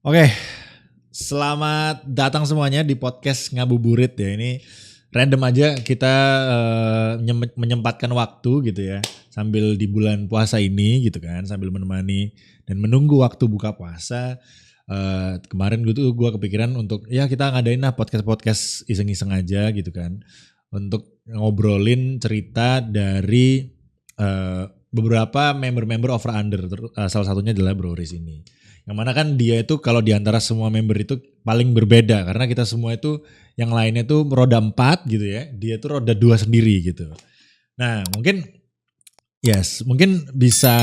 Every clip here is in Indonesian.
Oke, selamat datang semuanya di podcast Ngabuburit ya. Ini random aja kita menyempatkan waktu gitu ya. Sambil di bulan puasa ini gitu kan. Sambil menemani dan menunggu waktu buka puasa. Kemarin gue kepikiran untuk ya kita ngadain lah podcast iseng-iseng aja gitu kan. Untuk ngobrolin cerita dari beberapa member-member over under. Salah satunya adalah Bro Riz ini. Yang mana kan dia itu kalau diantara semua member itu paling berbeda. Karena kita semua itu yang lainnya tuh roda 4 gitu ya. Dia tuh roda 2 sendiri gitu. Nah mungkin bisa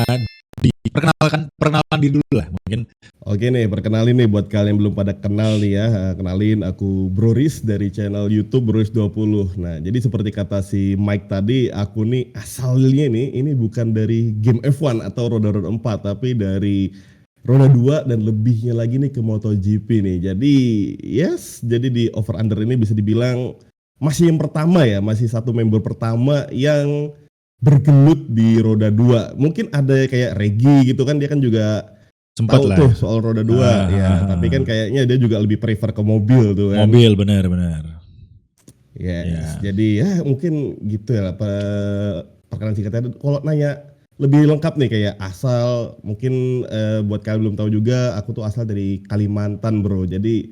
perkenalan diri dulu lah mungkin. Oke nih, perkenalin nih buat kalian yang belum pada kenal nih ya. Kenalin aku Bro Riz dari channel YouTube Bro Riz 20. Nah, jadi seperti kata si Mike tadi, aku nih asalnya nih ini bukan dari game F1 atau roda-roda 4, tapi dari roda 2 dan lebihnya lagi nih ke MotoGP nih. Jadi jadi di over under ini bisa dibilang masih yang pertama ya, masih satu member pertama yang bergelut di roda 2. Mungkin ada kayak Regi gitu kan, dia kan juga Sempat tahu lah tuh soal roda 2 ya, tapi kan kayaknya dia juga lebih prefer ke mobil tuh kan. Mobil benar. Jadi ya mungkin gitu ya perkenalan singkatnya. Kalau nanya lebih lengkap nih kayak asal, mungkin buat kalian belum tahu juga, aku tuh asal dari Kalimantan bro. Jadi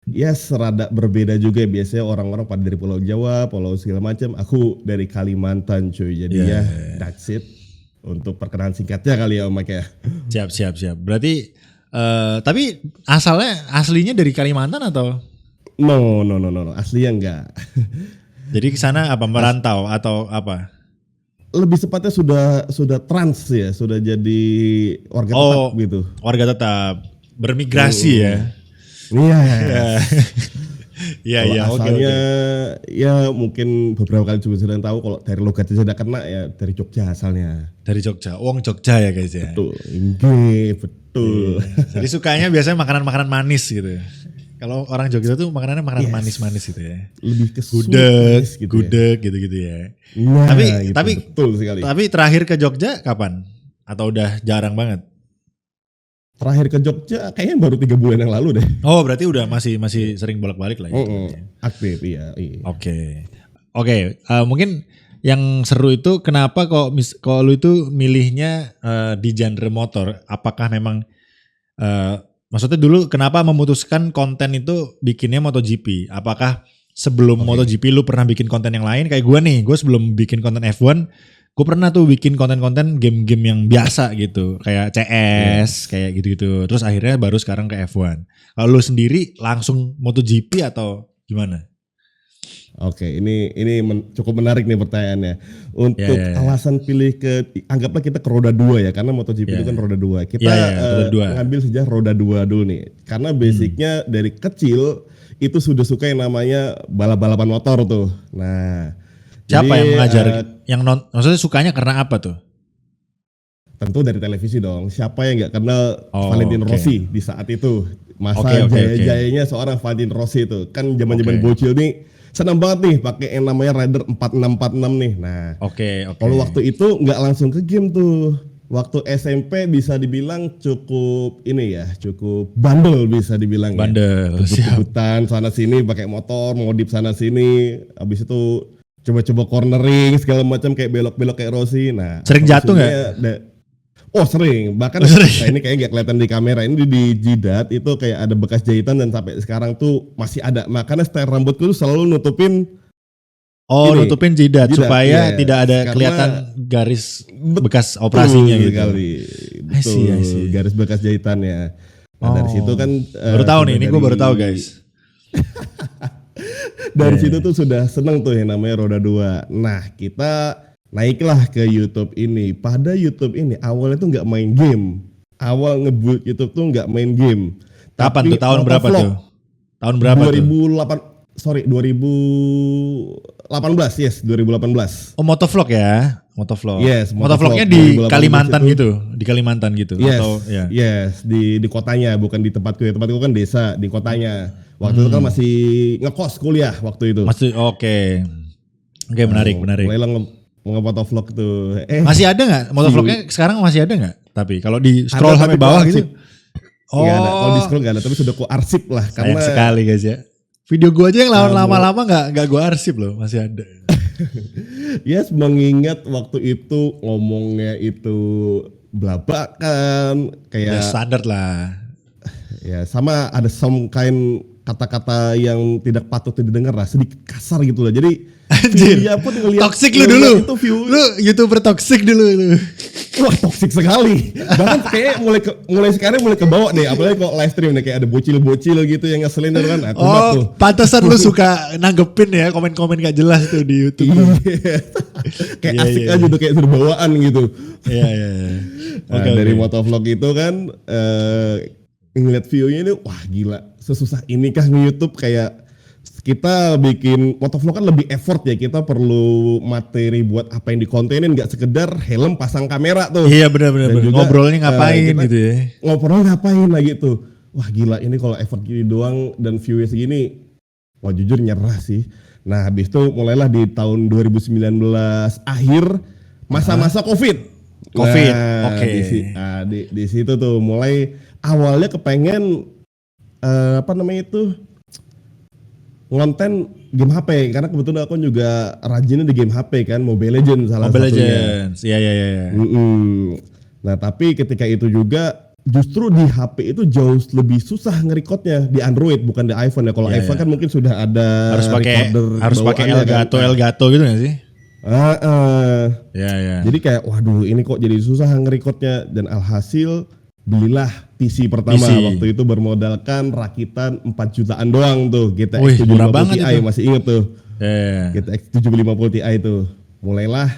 ya serada berbeda juga, biasanya orang-orang pada dari Pulau Jawa, Pulau segala macam. Aku dari Kalimantan cuy. Jadi that's it untuk perkenalan singkatnya kali ya Om Mike ya. Siap. Berarti tapi aslinya dari Kalimantan atau? No. Aslinya enggak. Jadi ke sana apa merantau atau apa? Lebih sepatnya sudah trans ya, sudah jadi warga tetap gitu. Warga tetap bermigrasi ya. Iya. Iya. Asalnya ya mungkin beberapa kali juga sudah tahu kalau dari logatnya sudah kena ya, dari Jogja asalnya. Dari Jogja, Wong Jogja ya guys ya. Betul. Jadi sukanya biasanya makanan manis gitu. Kalau orang Jogja tuh makanannya makanan manis-manis gitu ya. Lebih ke gudeg gitu ya. Nah, tapi betul sekali. Tapi terakhir ke Jogja kapan? Atau udah jarang banget? Terakhir ke Jogja kayaknya baru 3 bulan yang lalu deh. Oh berarti udah masih sering bolak-balik lah ya. Aktif iya. Oke. Mungkin yang seru itu kenapa kok lu itu milihnya di genre motor? Apakah memang maksudnya dulu kenapa memutuskan konten itu bikinnya MotoGP? Apakah sebelum MotoGP lu pernah bikin konten yang lain? Kayak gue nih, gue sebelum bikin konten F1, gue pernah tuh bikin konten-konten game-game yang biasa gitu. Kayak CS, kayak gitu-gitu. Terus akhirnya baru sekarang ke F1. Kalau lu sendiri langsung MotoGP atau gimana? Oke, ini cukup menarik nih pertanyaannya. Untuk alasan pilih anggaplah kita ke roda 2 ya, karena MotoGP itu kan roda 2. Kita ngambil saja roda 2 dulu nih. Karena basicnya dari kecil itu sudah suka yang namanya balap-balapan motor tuh. Nah, siapa yang mengajar? Maksudnya sukanya karena apa tuh? Tentu dari televisi dong. Siapa yang nggak kenal Valentino Rossi di saat itu? Masa jaya-jayanya seorang Valentino Rossi itu. Kan zaman-zaman bocil nih senang banget nih pakai yang namanya Rider 4646 nih. Nah, kalau waktu itu nggak langsung ke game tuh. Waktu SMP bisa dibilang cukup bandel bisa dibilang. Bandel. Kebut-kebutan sana sini pakai motor, modif sana sini. Habis itu coba-coba cornering segala macam kayak belok-belok kayak Rossi. Nah, sering jatuh nggak? Sering. Bahkan ini kayak nggak kelihatan di kamera. Ini di jidat itu kayak ada bekas jahitan dan sampai sekarang tuh masih ada. Makanya style rambutku tuh selalu nutupin. Nutupin jidat supaya tidak ada kelihatan garis bekas operasinya gitu. Betul. Garis bekas jahitannya. Nah, dari situ kan baru tahu nih, ini gue baru tahu guys. Dari situ tuh sudah seneng tuh yang namanya roda 2. Nah, kita naiklah ke YouTube ini. Pada YouTube ini awalnya tuh nggak main game. Awal ngebuild YouTube tuh nggak main game. Kapan tuh? Tahun berapa tuh? Tahun berapa 2018. Yes, 2018. Oh, motovlog ya? Motovlog. Yes, motovlognya di Kalimantan gitu. Di Kalimantan gitu. Yes, atau, yes, di kotanya, bukan di tempatku ya. Tempatku kan desa, di kotanya. Waktu itu kan masih ngekos kuliah waktu itu. Oke, menarik. Mulailah nge-motovlog tuh. Masih ada nggak motovlognya sekarang masih ada nggak? Tapi kalau di scroll sampai bawah gitu. Nggak ada, kalau di Oh, scroll nggak ada, tapi sudah ku arsip lah sayang karena sekali guys ya. Video gua aja yang lawan kamu lama-lama nggak gua arsip loh, masih ada. yes mengingat waktu itu ngomongnya itu belabakan Ya kayak standar lah. ya sama ada some kind kata-kata yang tidak patut didengar lah, sedikit kasar gitu lah. Jadi Anjir. dia pun ngelihat Toxic lu dulu. itu view Lu YouTuber toxic dulu lu. wah toksik sekali. Bahkan kayak mulai sekarang mulai kebawa deh, apalagi kalau live stream nih kayak ada bocil-bocil gitu yang ngeselin itu kan. Aku mah Oh, tuh. pantesan lu suka nanggepin ya komen-komen gak jelas tuh di YouTube. Iya. Kayak Iya, asik iya. aja tuh kayak berbawaan gitu. Iya, iya, iya. Nah, Oke, dari oke. motovlog itu kan ngeliat view-nya ini wah gila sesusah ini kah nge-YouTube. Kayak kita bikin motovlog kan lebih effort ya, kita perlu materi buat apa yang dikontenin, nggak sekedar helm pasang kamera tuh. Iya benar-benar. Dan juga, Ngobrolnya ngapain kita gitu ya. ngobrol ngapain lagi tuh. Wah gila ini kalau effort gini doang dan view-nya segini, wah jujur nyerah sih. Nah habis itu mulailah di tahun 2019 akhir masa-masa COVID. COVID, Nah, oke. di situ tuh mulai awalnya kepengen apa namanya itu ngonten game HP karena kebetulan aku juga rajinnya di game HP kan, Mobile Legends salah Mobile satunya. Legends. Iya, iya, iya. Nah tapi ketika itu juga justru di HP itu jauh lebih susah ngerekodnya di Android bukan di iPhone ya. Kalau Iya, iPhone iya. kan mungkin sudah ada Harus pakai bawaannya kan. Elgato gitu gak sih? Iya. Iya. Jadi kayak waduh ini kok jadi susah ngerekodnya, dan alhasil belilah PC pertama. PC. Waktu itu bermodalkan rakitan 4 jutaan doang tuh, Wih, GTX murah 750 banget Ti itu. masih inget tuh. Iya. GTX 750 Ti tuh. Mulailah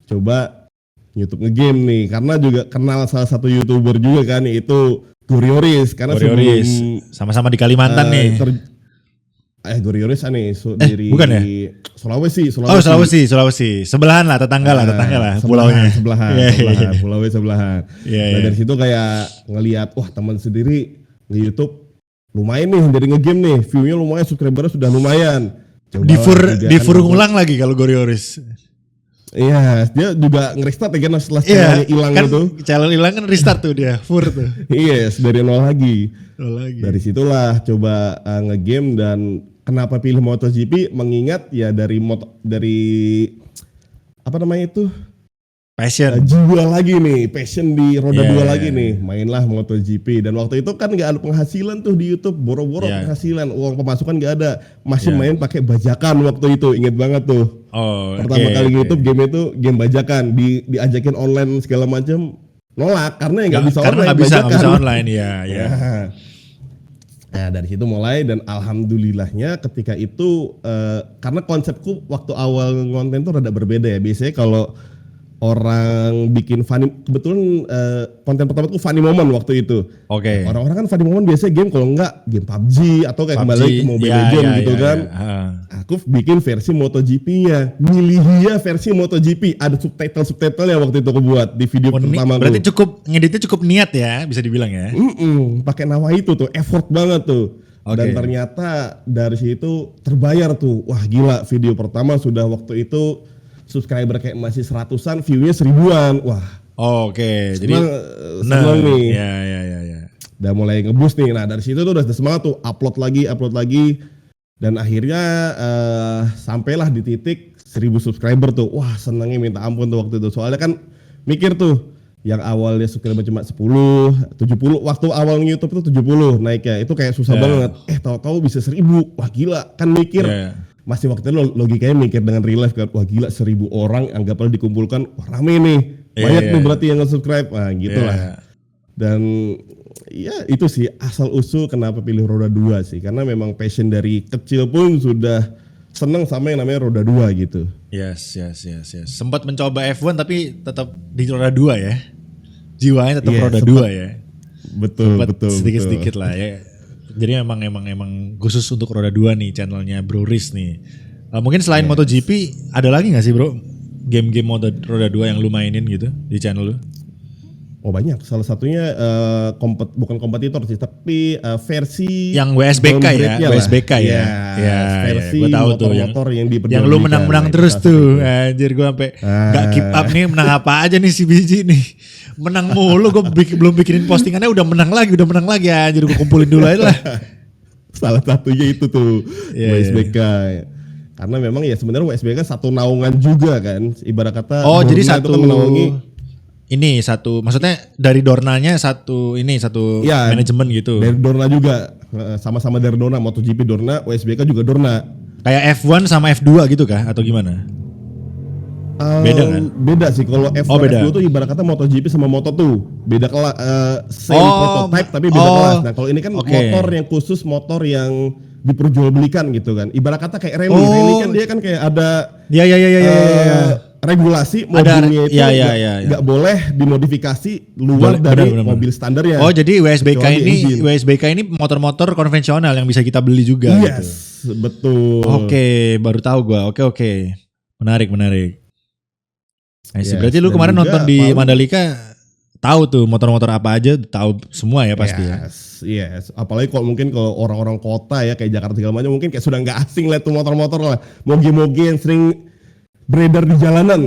coba YouTube ngegame nih karena juga kenal salah satu YouTuber juga kan, yaitu Gorioris karena Gorioris. sebelum Sama-sama di Kalimantan nih. Gorioris nih dari bukan ya? Sulawesi. Oh, Sulawesi. Sebelahan lah, tetangga lah pulaunya. Sebelahan, Pulau sebelahan. Iya, Nah iya. dari situ kayak ngelihat wah teman sendiri di YouTube lumayan nih dari ngegame nih, view-nya lumayan, subscribernya sudah lumayan. Di fur ulang lagi kalau Gorioris. Iya, dia juga nge-restart ya kan setelah Iya, channelnya hilang kan gitu. channel hilang kan restart tuh dia, fur tuh. Yes, dari nol lagi. Lagi. Dari situlah coba ngegame. Dan kenapa pilih MotoGP? Mengingat ya dari apa namanya itu Passion. jiwa lagi nih, passion di roda Yeah. dua lagi nih, mainlah MotoGP. Dan waktu itu kan nggak ada penghasilan tuh di YouTube, boro-boro Yeah. penghasilan, uang pemasukan nggak ada, masih Yeah. main pakai bajakan waktu itu, inget banget tuh. Oh, Pertama oke, kali oke. YouTube game itu game bajakan, diajakin online segala macam, nolak karena nggak bisa Karena online. nggak bisa bajakan. online ya. Nah dari situ mulai, dan alhamdulillahnya ketika itu karena konsepku waktu awal ngonten tuh rada berbeda ya. Biasanya kalau orang bikin funny, kebetulan konten pertama tuh funny moment waktu itu. Oke. Orang-orang kan funny moment biasanya game, kalau enggak game PUBG atau kayak kembali ke Mobile Legends gitu kan. Aku bikin versi MotoGP-nya, milihnya versi MotoGP, ada subtitle-subtitle yang waktu itu aku buat di video pertama tuh. Berarti ngeditnya cukup niat ya, bisa dibilang ya. Pakai nama itu tuh, effort banget tuh. Oke. Dan ternyata dari situ terbayar tuh. Wah gila, video pertama sudah waktu itu subscriber kayak masih 100-an, view-nya 1000-an. Wah. Oke, jadi seneng nih. Ya. Udah mulai ngeboost nih. Nah dari situ tuh udah semangat tuh, upload lagi. Dan akhirnya sampailah di titik 1000 subscriber tuh. Wah senengnya minta ampun tuh waktu itu. Soalnya kan mikir tuh, yang awalnya subscriber cuma 10, 70, waktu awal YouTube tuh 70 naiknya. Itu kayak susah banget. Tahu-tahu bisa 1000. Wah gila, kan mikir. Masih waktu itu logikanya mikir dengan real life kan. Wah gila 1000 orang anggaplah dikumpulkan. Wah rame nih. Banyak tuh berarti yang nge-subscribe. Nah gitulah. Dan ya itu sih asal usul kenapa pilih roda 2 sih. Karena memang passion dari kecil pun sudah seneng sama yang namanya roda 2 gitu. Yes. Sempat mencoba F1 tapi tetap di roda 2 ya. Jiwanya tetap roda 2 ya. Betul. Sedikit-sedikit lah ya. Jadi emang khusus untuk roda 2 nih channelnya Bro Riz nih. Mungkin selain MotoGP ada lagi gak sih bro game-game roda 2 yang lu mainin gitu di channel lu? Oh banyak, salah satunya bukan kompetitor sih, tapi versi Yang WSBK ya, downgrade-nya lah. WSBK ya. Ya, Ya, versi gue tahu tuh motor-motor yang yang lu diperjualbelikan. menang-menang Nah, itu terus salah satu tuh. itu. Anjir gue sampai Ah. nggak keep up nih, menang apa aja nih si biji nih. Menang mulu, gue belum bikinin postingannya udah menang lagi anjir, gue kumpulin dulu aja lah. Salah satunya itu tuh Iya, WSBK. Karena memang ya sebenarnya WSBK satu naungan juga kan. Ibarat kata Oh, jadi Dorna itu satu kan menaungi. ini satu, maksudnya dari Dornanya satu Ya, manajemen gitu. dari Dorna juga. Sama-sama dari Dorna, MotoGP Dorna, WSBK juga Dorna. Kayak F1 sama F2 gitu kah atau gimana? Beda kan? Beda sih kalau F1 Oh, beda. F2 tuh ibarat kata MotoGP sama Moto2. Beda kelas, same Oh, prototype tapi beda kelas. Nah, kalau ini kan oke. motor yang khusus, motor yang diperjualbelikan gitu kan. Ibarat kata kayak rally. Oh. Rally kan dia kan kayak ada Ya. regulasi Ada- mobilnya itu ya. nggak boleh dimodifikasi luar Benar, dari benar. mobil standarnya. Oh, jadi Kecuali WSBK ini motor-motor konvensional yang bisa kita beli juga gitu. Yes, betul. Oke, baru tahu gua. Oke. Menarik. I see. Yes, Berarti lu dan kemarin juga nonton di paling- Mandalika tahu tuh motor-motor apa aja, tahu semua ya pasti ya. Yes. Apalagi kalau orang-orang kota ya kayak Jakarta segala macam mungkin kayak sudah nggak asing lihat tuh motor-motor lah. Moge-moge yang sering beredar di jalanan.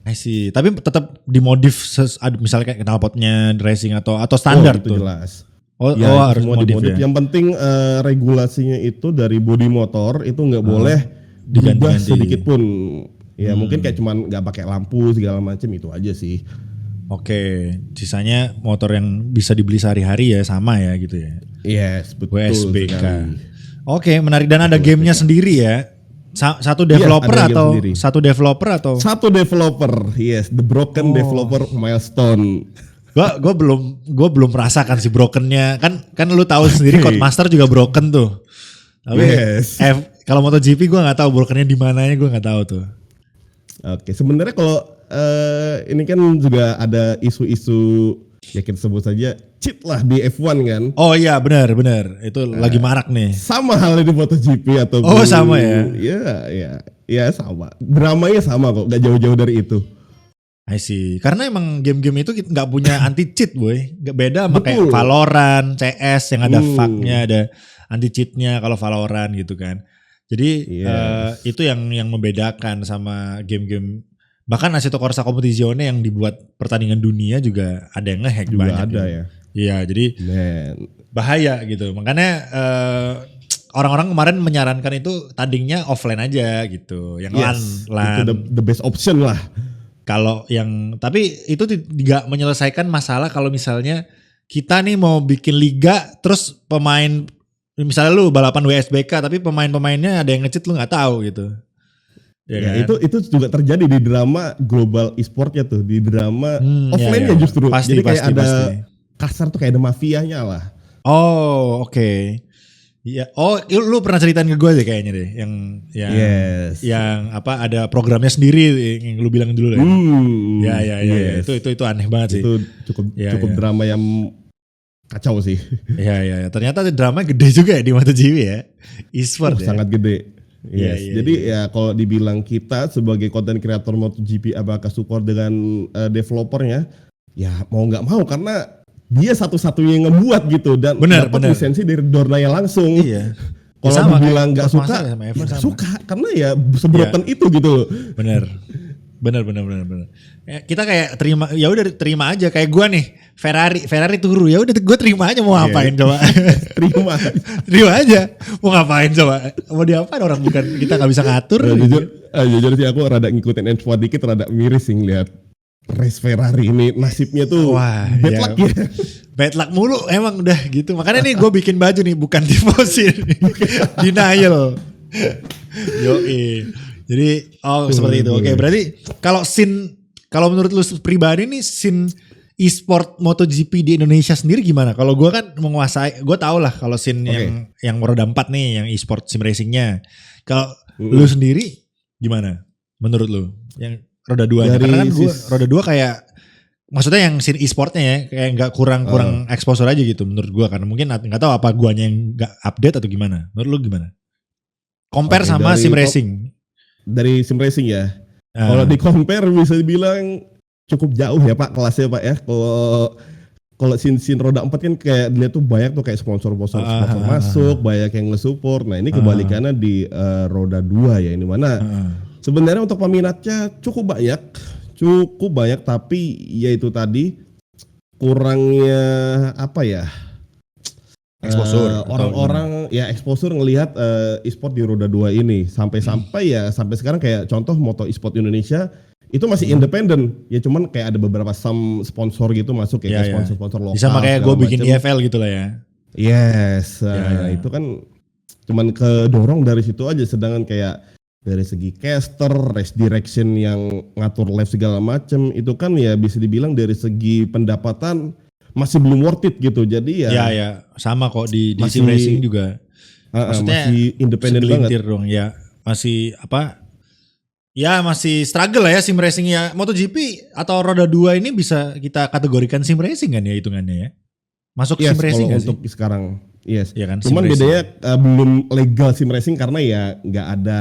I see. Tapi tetap dimodif misalnya kayak knalpotnya racing atau standar itu tuh. jelas. Oh, Ya, itu harus semua modif dimodif. ya. Yang penting regulasinya itu dari bodi motor itu nggak boleh berubah diganti-ganti. sedikit pun. Ya mungkin kayak cuman nggak pakai lampu segala macam itu aja sih. Oke, sisanya motor yang bisa dibeli sehari-hari ya sama ya gitu ya. Yes, betul. WSBK. sekali. Oke, menarik, dan ada gamenya sendiri ya. Satu developer ada game atau sendiri. satu developer atau Satu developer, yes, the broken developer milestone. Gua belum merasakan si brokennya, kan lu tahu sendiri Oke. Codemaster juga broken tuh. Tapi Yes. kalau MotoGP gua nggak tahu brokennya di mananya, gua nggak tahu tuh. Oke, sebenarnya kalau ini kan juga ada isu-isu ya kita sebut saja cheat lah di F1 kan. Oh iya, benar itu lagi marak nih. Sama halnya di MotoGP atau Oh, sama ya? Ya sama. Dramanya sama kok, gak jauh-jauh dari itu. I see. Karena emang game-game itu nggak punya anti cheat boy. Nggak beda sama kayak Betul. Valorant, CS yang ada FAQ-nya, ada anti cheatnya kalau Valorant gitu kan. Jadi Yes. itu yang membedakan sama game-game. Bahkan Assetto Corsa Competizione yang dibuat pertandingan dunia juga ada yang ngehack Juga banyak. ada gitu. ya. Iya, jadi Man. bahaya gitu. Makanya orang-orang kemarin menyarankan itu tandingnya offline aja gitu. Yang Yes, LAN. itu the best option lah. Kalau tapi itu tidak menyelesaikan masalah kalau misalnya kita nih mau bikin liga terus pemain, misalnya lu balapan WSBK tapi pemain-pemainnya ada yang nge-cheat lu nggak tahu gitu. Ya Ya, kan? itu juga terjadi di drama global e-sportnya tuh, di drama offline-nya ya. justru. Pasti, Jadi kayak pasti, ada pasti. kasar tuh kayak ada mafianya lah. Oh, oke. Ya, lu pernah ceritain ke gue deh kayaknya deh yang Yes. yang apa ada programnya sendiri yang lu bilang dulu deh. Ya. Yes. Itu aneh banget sih. Itu cukup Ya. drama yang kacau sih. Ya. Ternyata drama gede juga ya di MotoGP ya. E-sport ya. Sangat gede. Yes. Iya, Jadi ya kalau dibilang kita sebagai content creator MotoGP apakah support dengan developernya? Ya mau nggak mau karena dia satu-satunya yang ngebuat gitu dan Benar, dapat benar. lisensi dari Dornaya langsung. Iya. Kalau Ya sama, dibilang kayak nggak suka, Codemaster sama ya F1 nggak sama. suka karena ya sebroken itu gitu loh. Bener. Kita kayak terima aja kayak gua nih Ferrari turu, ya udah gue terima aja mau ngapain coba. Terima. Terima aja mau ngapain coba, mau diapain orang bukan kita nggak bisa ngatur. Jujur sih aku rada ngikutin F1 dikit, rada miris sih ngeliat race Ferrari ini nasibnya tuh Wah, bad ya. luck ya. Bad luck mulu emang udah gitu. Makanya nih gue bikin baju nih bukan tifosi, denial. Yoi. Jadi seperti itu. Oke, berarti kalau menurut lu pribadi nih scene e-sport MotoGP di Indonesia sendiri gimana? Kalau gue kan menguasai, gue tau lah kalau scene yang roda 4 nih, yang e-sport sim racingnya. Kalau lu sendiri gimana? Menurut lu yang roda 2 karena kan gue roda 2 kayak maksudnya yang scene e-sportnya ya kayak nggak kurang exposure aja gitu menurut gue, karena mungkin nggak tahu apa guanya yang nggak update atau gimana. Menurut lu gimana? Compare sama sim racing. Dari sim racing ya. Kalau di compare bisa dibilang cukup jauh ya Pak kelasnya Pak ya. Kalau sin roda 4 kan kayak dia tuh banyak tuh kayak sponsor masuk, banyak yang nge-support. Nah, ini kebalikannya di roda 2 ya, ini mana sebenarnya untuk peminatnya cukup banyak tapi ya itu tadi kurangnya apa ya? Exposure Orang-orang ya exposure ngelihat e-sport di roda 2 ini sampai sekarang kayak contoh Moto e-sport Indonesia itu masih independen ya, cuman kayak ada beberapa sponsor gitu masuk ya, kayak sponsor lokal. Bisa kayak gue bikin IFL gitu lah ya. Yes, itu kan cuman kedorong dari situ aja, sedangkan kayak dari segi caster, race direction yang ngatur live segala macem itu kan ya bisa dibilang dari segi pendapatan masih belum worth it gitu. Jadi ya sama kok di sim racing juga. Maksudnya masih independen banget dong ya. Masih apa? Ya masih struggle lah ya sim racing ya. MotoGP atau roda 2 ini bisa kita kategorikan sim racing kan ya hitungannya ya. Masuk sim racing kalau gak untuk sih? sekarang. Yes. Ya kan, cuman bedanya belum legal sim racing karena ya nggak ada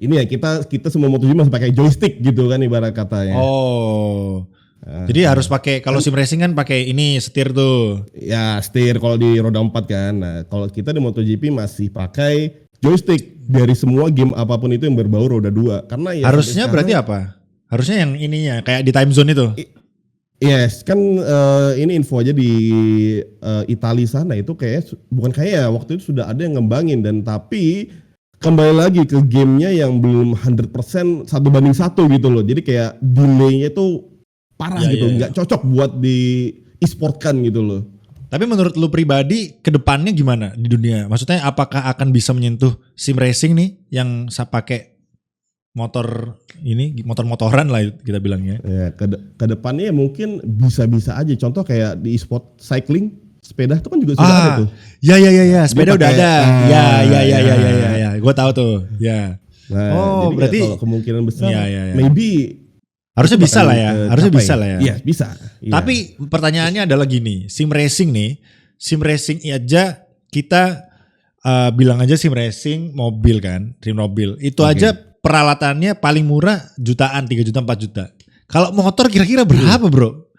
ini ya, kita semua MotoGP masih pakai joystick gitu kan ibarat katanya. Oh. Jadi harus pakai, kalau sim racing kan pakai ini setir tuh. Ya setir kalau di roda 4 kan. Nah kalau kita di MotoGP masih pakai joystick dari semua game apapun itu yang berbau roda 2. Karena ya harusnya berarti apa? Harusnya yang ininya kayak di time zone itu. Yes, kan ini info aja di Italia sana itu kayak waktu itu sudah ada yang ngembangin, dan tapi kembali lagi ke gamenya yang belum 100% 1:1 gitu loh. Jadi kayak delaynya itu parah gitu, nggak cocok buat di e-sport kan gitu loh. Tapi menurut lu pribadi ke depannya gimana di dunia? Maksudnya apakah akan bisa menyentuh sim racing nih yang pakai motor ini, motor-motoran lah kita bilangnya. Ya, ke depannya mungkin bisa-bisa aja. Contoh kayak di e-sport cycling, sepeda itu kan juga sudah ada tuh. Ya, sepeda udah ada. Ya. Gue tahu tuh. Ya. Nah, jadi berarti kalau kemungkinan besar ya. maybe harusnya bisa lah ya. Harusnya bisa lah ya. Iya, bisa. Ya. Tapi pertanyaannya adalah gini, sim racing aja kita bilang aja sim racing mobil kan, sim mobil. Itu aja peralatannya paling murah jutaan, 3 juta, 4 juta. Kalau motor kira-kira berapa, Bro?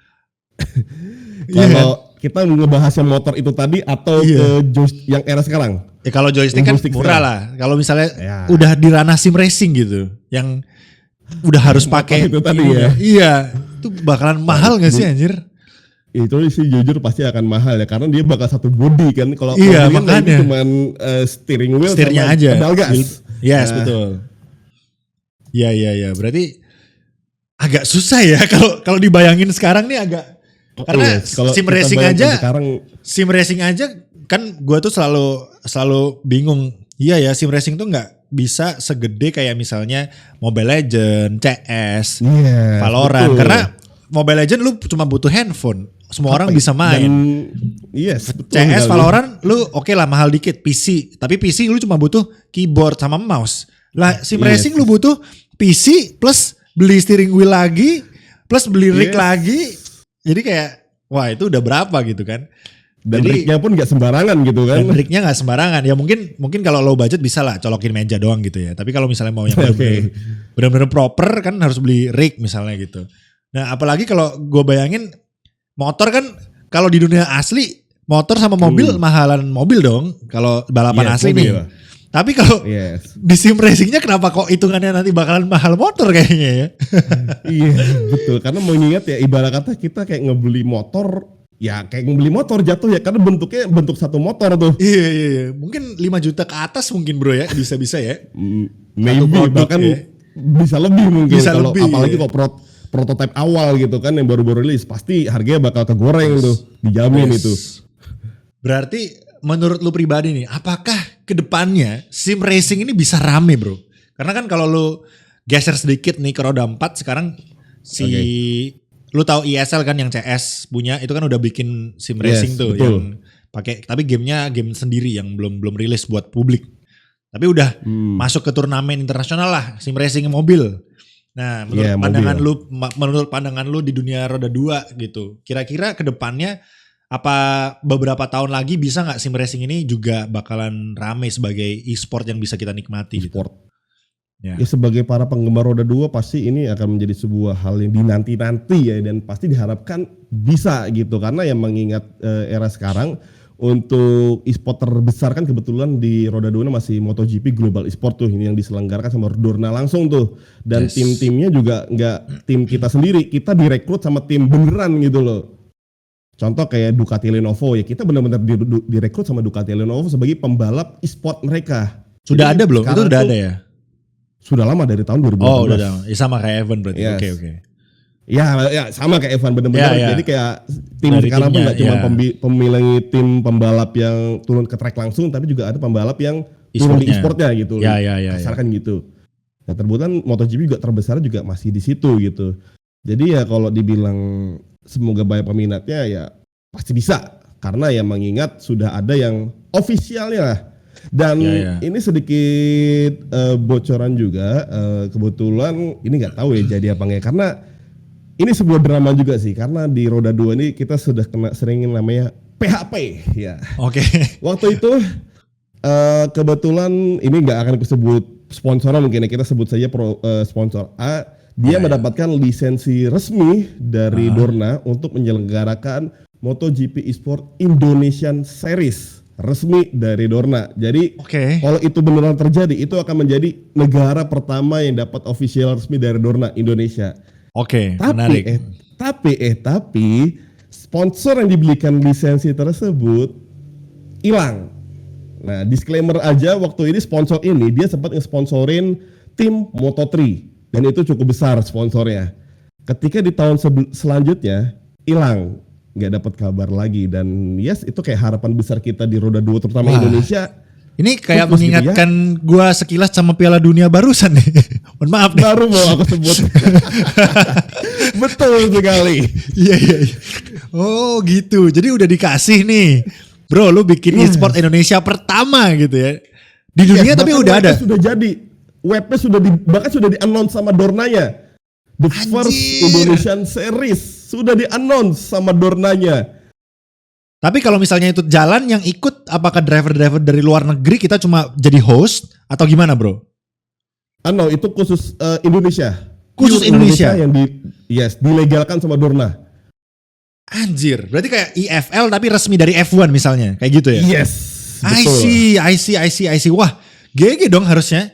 Kalau kita ngebahas yang motor itu tadi atau ke yang era sekarang? Ya kalau joystick kan murah lah. Kalau misalnya udah di ranah sim racing gitu, yang udah harus pakai itu tadi ya. Iya, itu bakalan mahal gak sih anjir? Itu sih jujur pasti akan mahal ya, karena dia bakal satu body kan. Kalau makanya cuman steering wheel setirnya sama aja. pedal gas. Yes, betul. Iya. Berarti agak susah ya kalau dibayangin sekarang nih agak. Karena sim racing aja kan gue tuh selalu bingung. Iya ya, sim racing tuh nggak bisa segede kayak misalnya Mobile Legends, CS, Valorant. Betul. Karena Mobile Legends lu cuma butuh handphone. Semua orang bisa main. CS, Valorant lu oke lah mahal dikit PC. Tapi PC lu cuma butuh keyboard sama mouse. Lah sim racing lu butuh PC plus beli steering wheel lagi plus beli rig lagi. Jadi kayak wah itu udah berapa gitu kan. Dan rignya pun gak sembarangan gitu kan. Dan rignya gak sembarangan. Ya mungkin kalau low budget bisa lah colokin meja doang gitu ya. Tapi kalau misalnya mau yang benar-benar proper kan harus beli rig misalnya gitu. Nah apalagi kalau gue bayangin motor kan kalau di dunia asli motor sama mobil mahalan mobil dong. Kalau balapan asli nih. Tapi kalau di sim racingnya kenapa kok hitungannya nanti bakalan mahal motor kayaknya ya. Iya betul, karena mengingat ya ibarat kata kita kayak ngebeli motor, ya kayak ngebeli motor jatuh ya, karena bentuknya bentuk satu motor tuh. Iya. Mungkin 5 juta ke atas mungkin bro ya, bisa ya. Maybe bahkan bisa lebih mungkin. Kalau apalagi kalau prototipe awal gitu kan yang baru-baru rilis, pasti harganya bakal kegoreng tuh, dijamin itu. Berarti menurut lu pribadi nih, apakah kedepannya sim racing ini bisa rame bro? Karena kan kalau lu geser sedikit nih ke roda 4 sekarang lu tahu ESL kan yang CS punya itu kan udah bikin sim racing tuh betul. Yang pakai tapi gamenya game sendiri yang belum rilis buat publik. Tapi udah masuk ke turnamen internasional lah sim racing mobil. Nah, menurut pandangan lu di dunia roda 2 gitu. Kira-kira kedepannya apa beberapa tahun lagi bisa nggak sim racing ini juga bakalan rame sebagai e-sport yang bisa kita nikmati? E-sport. Gitu? Ya. Ya sebagai para penggemar roda 2 pasti ini akan menjadi sebuah hal yang dinanti-nanti ya, dan pasti diharapkan bisa gitu, karena yang mengingat era sekarang untuk e-sport terbesar kan kebetulan di roda 2 ini masih MotoGP Global e-sport tuh, ini yang diselenggarakan sama Dorna langsung tuh, dan Yes. tim-timnya juga nggak tim kita sendiri, kita direkrut sama tim beneran gitu loh. Contoh kayak Ducati Lenovo ya, kita benar-benar direkrut sama Ducati Lenovo sebagai pembalap e-sport mereka. Sudah Jadi ada belum? Itu sekarang udah tuh ada ya? Sudah lama dari tahun 2018. Oh udah ada. Ya, sama kayak Evan berarti. Yes. Oke. Ya sama kayak Evan bener-bener. Ya. Jadi kayak tim Dari sekarang tuh timnya, nggak cuma ya. pemilih tim pembalap yang turun ke track langsung, tapi juga ada pembalap yang turun di e-sportnya gitu. Ya. Kasarkan gitu. Nah terbutan MotoGP juga terbesar juga masih di situ gitu. Jadi ya kalau dibilang semoga banyak peminatnya ya pasti bisa. Karena ya mengingat sudah ada yang ofisialnya lah. Dan Ya. ini sedikit bocoran juga, kebetulan ini nggak tahu ya jadi apa enggak, karena ini sebuah drama juga sih, karena di roda 2 ini kita sudah kena seringin namanya PHP ya. Oke. Waktu itu kebetulan ini nggak akan disebut sponsoran, mungkin ya, kita sebut saja sponsor A, dia mendapatkan lisensi resmi dari Dorna untuk menyelenggarakan MotoGP Esport Indonesian Series. Resmi dari Dorna. Jadi kalau itu beneran terjadi, itu akan menjadi negara pertama yang dapat official resmi dari Dorna, Indonesia. Oke, menarik. Tapi sponsor yang dibelikan lisensi tersebut hilang. Nah, disclaimer aja, waktu ini sponsor ini dia sempat ngesponsorin tim Moto3 dan itu cukup besar sponsornya. Ketika di tahun selanjutnya hilang, nggak dapat kabar lagi, dan yes itu kayak harapan besar kita di roda 2 terutama Indonesia. Ini kayak Fokus mengingatkan gitu ya? Gua sekilas sama Piala Dunia barusan nih. Mohon maaf nih. Baru mau aku sebut. Betul sekali. Iya. Oh gitu. Jadi udah dikasih nih. Bro, lu bikin e-sport Indonesia pertama gitu ya. Di dunia tapi udah ada. Sudah jadi. Webnya bahkan sudah di-announce sama Dornanya. The first Indonesian Series sudah di-announce sama Dornanya. Tapi kalau misalnya itu jalan, yang ikut apakah driver-driver dari luar negeri, kita cuma jadi host atau gimana bro? No, itu khusus Indonesia. Khusus Indonesia yang dilegalkan sama Dorna. Anjir, berarti kayak IFL tapi resmi dari F1 misalnya, kayak gitu ya? Yes, betul. I see. Wah, GG dong harusnya.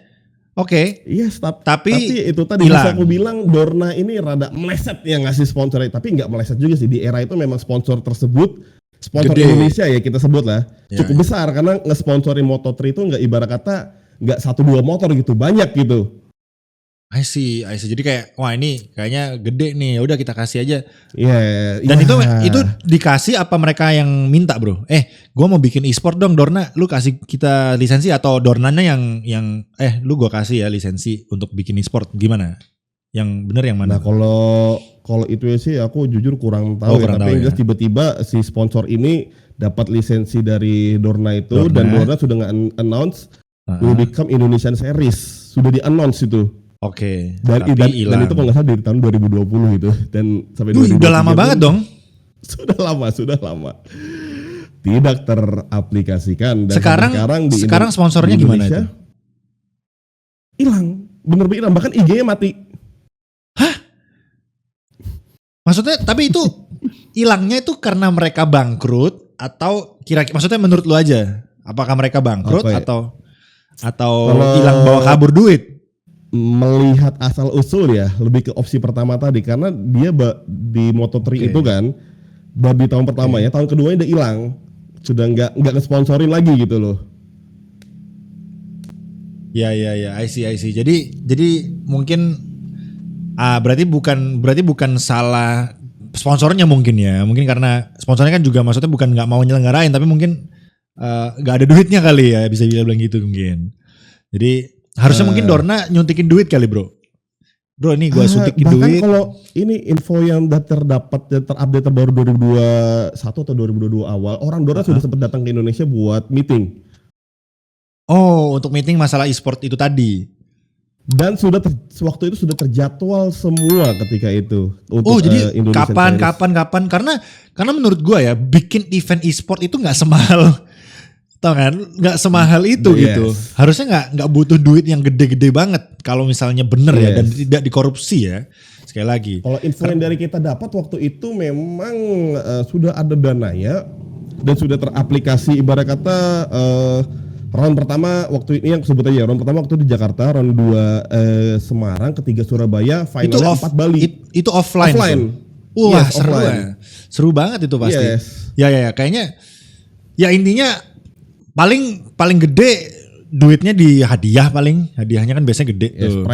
Oke. Yes, tapi itu tadi bisa aku bilang Dorna ini rada meleset yang ngasih sponsornya, tapi nggak meleset juga sih. Di era itu memang sponsor tersebut, sponsor gede. Indonesia ya kita sebut lah, cukup besar, karena ngesponsorin Moto3 itu nggak ibarat kata nggak 1-2 motor gitu, banyak gitu. I see. Jadi kayak wah ini kayaknya gede nih. Ya udah kita kasih aja. Dan itu dikasih apa mereka yang minta, bro? Gua mau bikin e-sport dong, Dorna. Lu kasih kita lisensi atau Dornanya yang lu gua kasih ya lisensi untuk bikin e-sport. Gimana? Yang bener yang mana? Nah, kalau itu sih aku jujur kurang tahu tapi yang jelas tiba-tiba si sponsor ini dapat lisensi dari Dorna itu, dan Dorna sudah nge-announce will become Indonesian Series. Sudah di-announce itu. Oke. Dan itu kalau nggak salah dari tahun 2020 gitu, dan sampai 2023 udah lama banget dong. Sudah lama. Tidak teraplikasikan, dan sekarang sponsornya gimana itu? Hilang, bener-bener hilang, bahkan IG-nya mati. Hah? Maksudnya tapi itu hilangnya itu karena mereka bangkrut atau kira-kira maksudnya menurut lu aja, apakah mereka bangkrut atau hilang bawa kabur duit? Melihat asal usul ya lebih ke opsi pertama tadi, karena dia di Moto3 itu kan baru di tahun pertama ya, tahun keduanya udah hilang, sudah nggak ngesponsorin lagi gitu loh. Ya, I see. Jadi mungkin berarti bukan salah sponsornya mungkin ya, mungkin karena sponsornya kan juga maksudnya bukan nggak mau nyelenggarain, tapi mungkin nggak ada duitnya kali ya, bisa bilang gitu mungkin. Jadi harusnya mungkin Dorna nyuntikin duit kali bro. Bro ini gue suntikin duit. Kalau ini info yang terupdate terbaru 2021 atau 2022 awal, orang Dorna sudah sempat datang ke Indonesia buat meeting. Oh, untuk meeting masalah e-sport itu tadi. Dan waktu itu sudah terjadwal semua ketika itu. Jadi kapan? Karena menurut gue ya, bikin event e-sport itu nggak semahal Tau kan, nggak semahal itu gitu. Harusnya nggak butuh duit yang gede-gede banget kalau misalnya bener ya dan tidak dikorupsi ya. Sekali lagi. Kalau info yang dari kita dapat waktu itu memang sudah ada dananya dan sudah teraplikasi ibarat kata round pertama waktu ini yang sebut aja round pertama waktu di Jakarta, round 2 Semarang, ketiga Surabaya, finalnya 4 Bali. Itu offline. Wah, seru offline. Seru banget itu pasti. Ya kayaknya ya intinya paling gede duitnya di hadiah, hadiahnya kan biasanya gede tuh.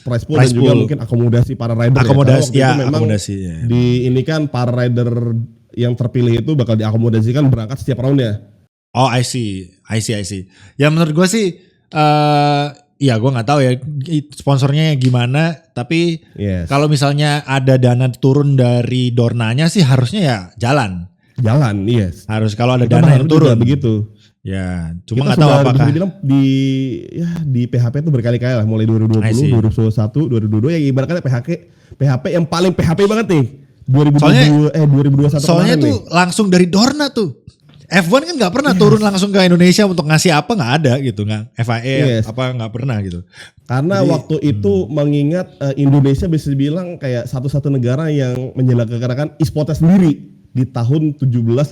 Prize pool dan juga mungkin akomodasi para rider. Akomodasi. Di ini kan para rider yang terpilih itu bakal diakomodasikan berangkat setiap roundnya. Oh, I see. Ya menurut gue sih, ya gue nggak tahu ya sponsornya gimana. Tapi kalau misalnya ada dana turun dari Dornanya sih harusnya ya jalan. Harus kalau ada dana yang turun begitu. Ya, cuma nggak tahu apakah di PHP itu berkali-kali lah, mulai 2020, 2021, 2022 yang ibaratnya PHP yang paling PHP banget nih. 2021 soalnya tuh nih. Langsung dari Dorna tuh. F1 kan nggak pernah turun langsung ke Indonesia untuk ngasih apa, nggak ada gitu, nggak FIA apa nggak pernah gitu. Karena waktu itu mengingat Indonesia bisa dibilang kayak satu-satu negara yang menyelenggarakan e-sportnya sendiri. Di tahun 18, 19,